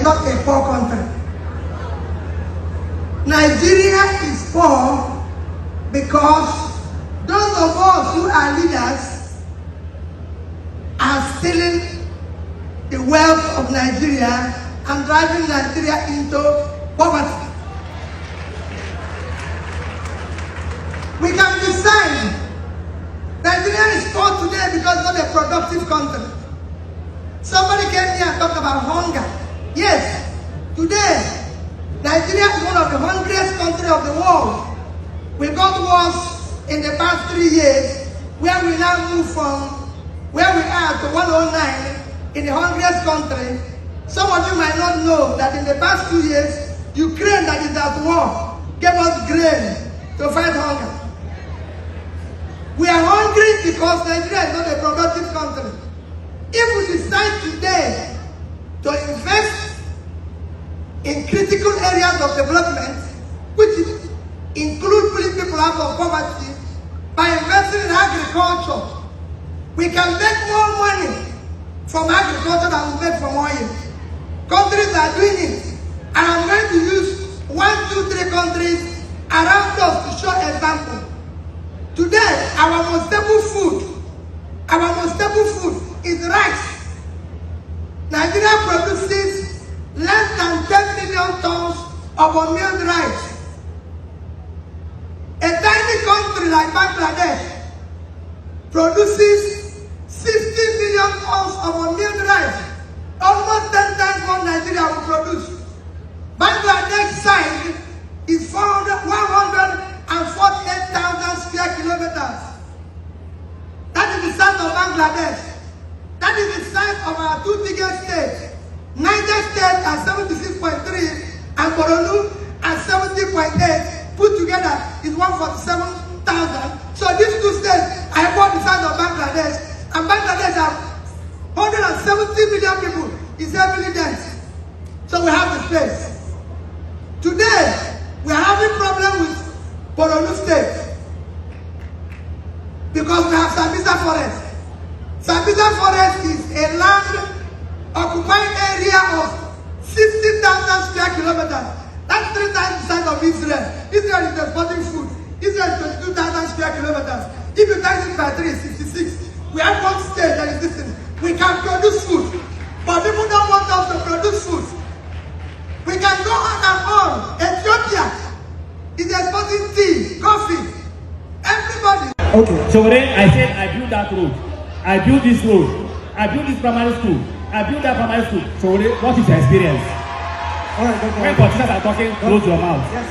not a poor country. Nigeria is poor because those of us who are leaders are stealing the wealth of Nigeria and driving Nigeria into poverty. We can decide Nigeria is poor today because it's not a productive country. Somebody came here and talked about hunger. Yes, today, Nigeria is one of the hungriest countries of the world. We got worse in the past 3 years, where we now move from where we are to 109 in the hungriest country. Some of you might not know that in the past 2 years, Ukraine that is at war gave us grain to fight hunger. We are hungry because Nigeria is not a productive country. If we decide today to invest in critical areas of development, which include pulling people out of poverty, by investing in agriculture, we can make more money from agriculture than we make from oil. Countries are doing it, and I'm going to use 1, 2, 3 countries around us to show example. Today, our most staple food is rice. Nigeria produces less than 10 million tons of unmilled rice. A tiny country like Bangladesh produces 60 million tons of unmilled rice, almost 10 times what Nigeria will produce. Bangladesh side is 148,000 square kilometers. That is the size of Bangladesh. That is the size of our 2 biggest states. Niger State at 76.3 and Borno at 70.8. Put together is 147,000. So these 2 states are about the size of Bangladesh. And Bangladesh has 170 million people. Is heavily dense. So we have the space. Today, we are having problem with Borno State because we have Sambisa Forest. Sambisa Forest is a land occupied area of 60,000 square kilometers. That's 3 times the size of Israel. Israel is exporting food. Israel is 22,000 square kilometers. If you times it by 3, 66. We have one state that is this. We can produce food, but people don't want us to produce food. We can go on and on. Ethiopia is exporting tea, coffee, everybody. Okay. Sowore, I said I built that road. I built this road. I built this primary school. I built that primary school. Sowore, what is your experience? All right, go when politicians are talking, close your mouth. Yes.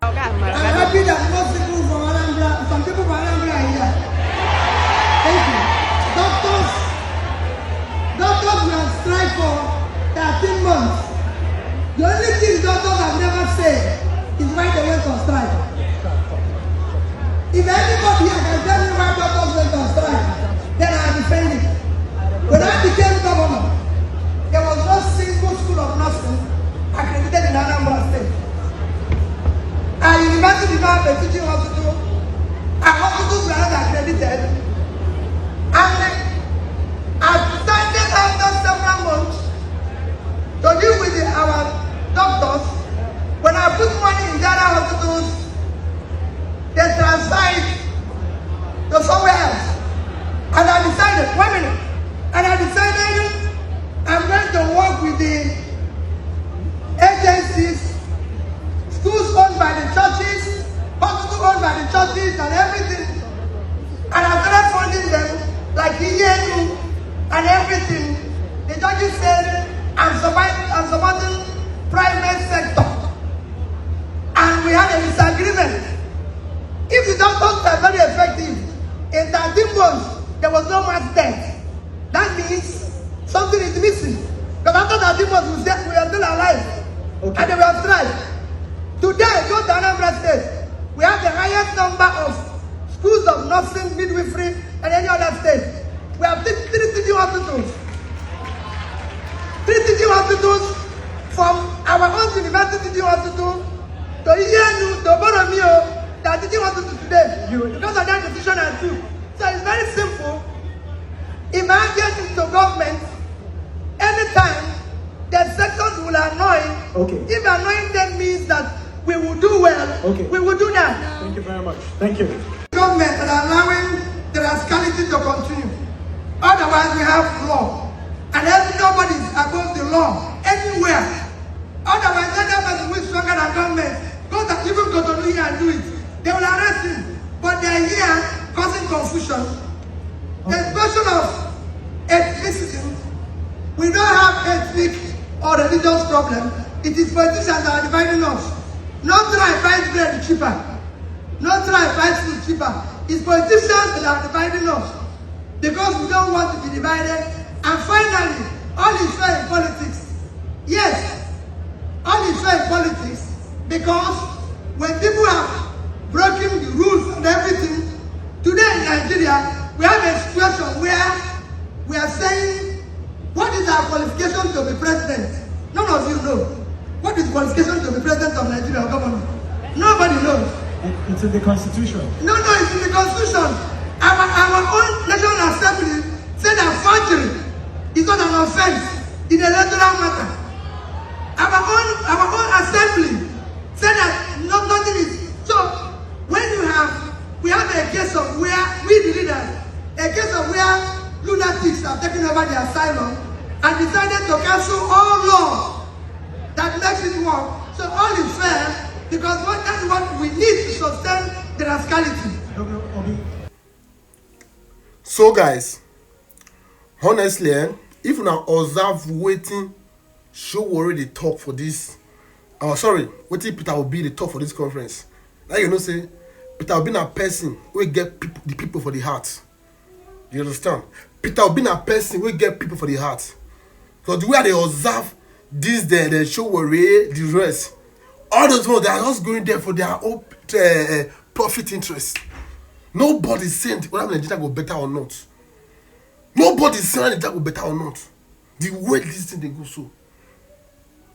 I'm happy that most people from Anambra, some people from Anambra are here. Thank you. Doctors were on strike for 13 months. The only thing doctors have never said is why they went on strike. If anybody here can tell me why doctors went on strike, then I defend it. When I became governor, there was no single school of nursing accredited in Anambra State. Our university did not have a teaching hospital. Our hospitals were not accredited. And I decided after several months to deal with our doctors. When I put money in the other hospitals, they transferred to somewhere else. And I decided, 1 minute, and I decided I'm going to work with the agencies, schools owned by the churches, hospitals owned by the churches and everything. And I started funding them like ENU and everything. The judges said I'm supporting private sector. And we had a disagreement. If the doctors were very effective, in 13 months, there was no mass death. That means something is missing. Because after 13 months, we are still alive. Okay. And they were strike. Today, go to Anambra State. We have the highest number of schools of nursing, midwifery, and any other state. We have 3 teaching hospitals. 3 teaching hospitals from our own university teaching hospital to ENU, to Boromio, that teaching hospital today. Because of that decision I took. So it's very simple. If I get into government, Okay. If annoying them means that we will do well, okay, we will do that. Thank you very much. Thank you. Government that are allowing the rascality to continue. Otherwise, we have law. And nobody is above the law anywhere. Otherwise, let them person who is stronger than government even go to here and do it. They will arrest him. But they are here causing confusion. The question of ethnicity, we don't have ethnic or religious problem. It is politicians that are dividing us. Not try buy bread cheaper. Not try buy food cheaper. It's politicians that are dividing us. Because we don't want to be divided. And finally, all is fair in politics. Yes, all is fair in politics. Because when people have broken the rules and everything, today in Nigeria, we have a situation where we are saying, what is our qualification to be president? None of you know. What is qualification to be president of Nigeria government? Nobody knows. It's in the constitution. No, it's in the constitution. Our own National Assembly said that forgery is not an offense in the electoral matter. Our own assembly said that nothing is. So when we have a case of where we the leaders, a case of where lunatics have taken over the asylum and decided to cancel all law that makes it work. So all is fair because that's what we need to sustain the rascality. So guys, honestly, if you now observe waiting, Sowore the talk for this. Waiting Peter Obi the talk for this conference. Now you know say Peter Obi na person we get the people for the heart. You understand? Peter Obi na person we get people for the heart. So the way they observe this, the Sowore, the rest, all those ones they are just going there for their own profit interest. Nobody saying whether Nigeria go better or not. Nobody saying Nigeria go better or not. The way this thing they go so.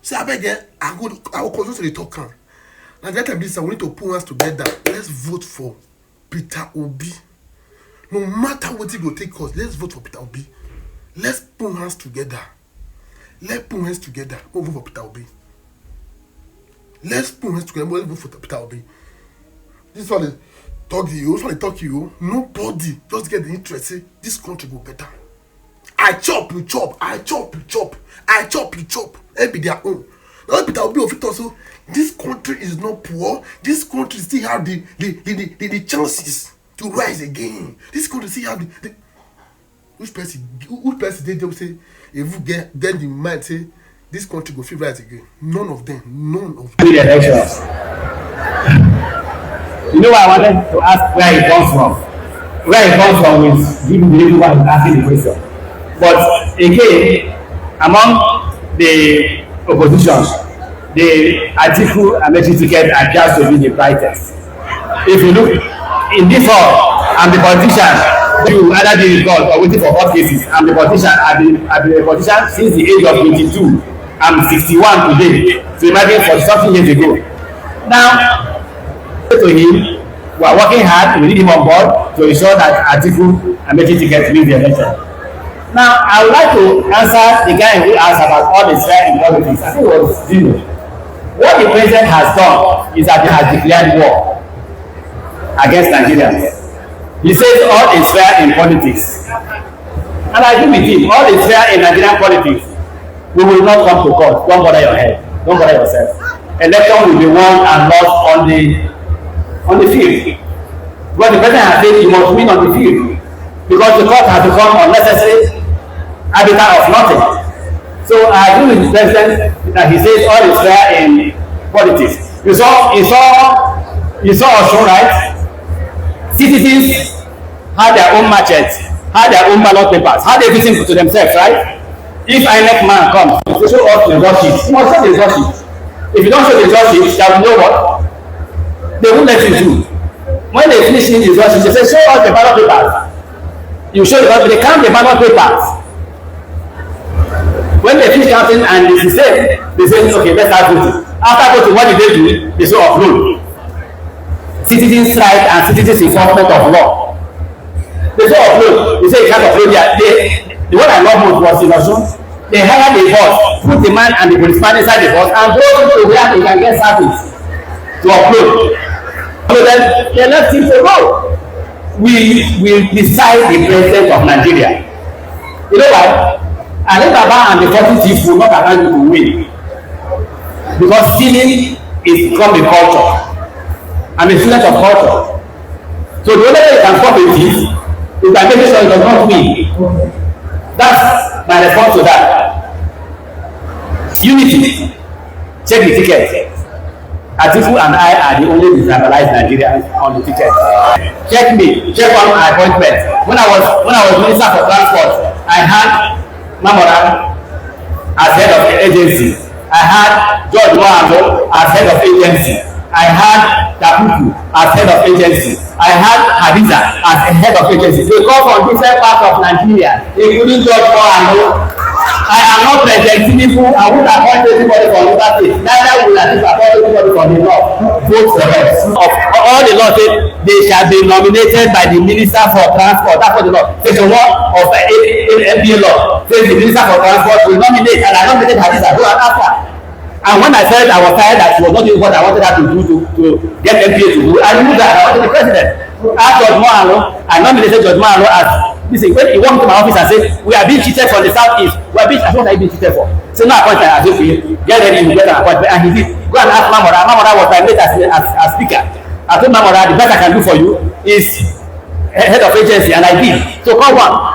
See, I beg I will continue to the talk. Now that time this we need to put us together. Let's vote for Peter Obi. No matter what it will take us, let's vote for Peter Obi. Let's put hands together. Let's put hands together. We'll vote for Peter Obi. Let's put hands together. We'll vote for Peter Obi. This is what they talk to you. This is what they talk to you. Nobody just get the interest. Say, this country go better. I chop, you chop. I chop, you chop. I chop, you chop. Every their own. Now Peter Obi of it also. This country is not poor. This country still have the chances to rise again. This country still have the which person they say if you get the mind say this country go feel rise again. None of them. The elections. You know what I wanted to ask where it comes from. Where it comes from is giving the reason why I'm asking the question. But again, among the opposition, the Amaechi ticket appears to be the brightest. If you look in this hall, I'm the politician. You either the result or waiting for hot cases. I'm the politician. I've been a politician since the age of 22. I'm 61 today. So imagine 40 something years ago. Now, to him, we are working hard. We need him on board to ensure that Amaechi ticket wins the election. Now, I would like to answer the guy who asked about all the fair in politics. I think it was Zeno. What the president has done is that he has declared war against Nigerians. He says all is fair in politics. And I agree with him. All is fair in Nigerian politics. We will not come to court. Don't bother your head. Don't bother yourself. Election will be won and lost on the field. But the president has said you must win on the field. Because the court has become unnecessary habitat of nothing. So I agree with the president that he says all is fair in politics. You saw Osun, right? Citizens had their own matches, had their own ballot papers, had everything to themselves, right? If INEC man comes to show us the result sheet, he must show the result sheet. If you don't show the result sheet, they will know what? They won't let you do. When they finish the result sheet, they say, show us the ballot papers. You show the they count the ballot papers. When they finish counting and it's the same, they say, okay, let's start voting. After voting, what did they do? They say upload. Citizens' right and citizens' enforcement of law. They say upload. They say you can't upload yet. The one I love most was in Osun. They hire the bus, put the man and the policeman inside the bus, and go to where they can get service to upload. So then they left him to go. We will decide the president of Nigeria. You know why? Ali Baba and the 40 chiefs will not allow you to win. Because stealing is become a culture. I'm a student of culture. So the only way you can stop a thief is by making sure he does not win. That's my response to that. Unity. Check the ticket. Atiku and I are the only destabilized Nigerians on the ticket. Check me. Check on my appointment. When I was Minister for Transport, I had Mamora as head of the agency. I had George Mohammed as head of agency. I had Tapuku as head of agency. I had Hadiza as a head of agency. They come from different parts of Nigeria, including George Mohammed. I am not presenting people. I won't appoint anybody from the state. Neither will I appoint anybody from the north. Vote for us. Of all the laws, they shall be nominated by the Minister for Transport. That's what the law. Section 1 of the MPA law says the Minister for Transport will nominate, and I nominated Hadiza. Go and ask her. And when I said I was tired that she was not doing what I wanted her to do to get MPA to do, I removed that. I wanted the president. Ask George Mohammed. I nominated George Mohammed as. Listen, when he walked to my office and said, we are being cheated from the southeast. We are being, I thought I being cheated for. So no appointment, I said, get ready, you get an appointment. And he did. Go and ask Mamora. Mamora was my mate as speaker. I told Mamora, the best I can do for you is head of agency, and I did. So come on.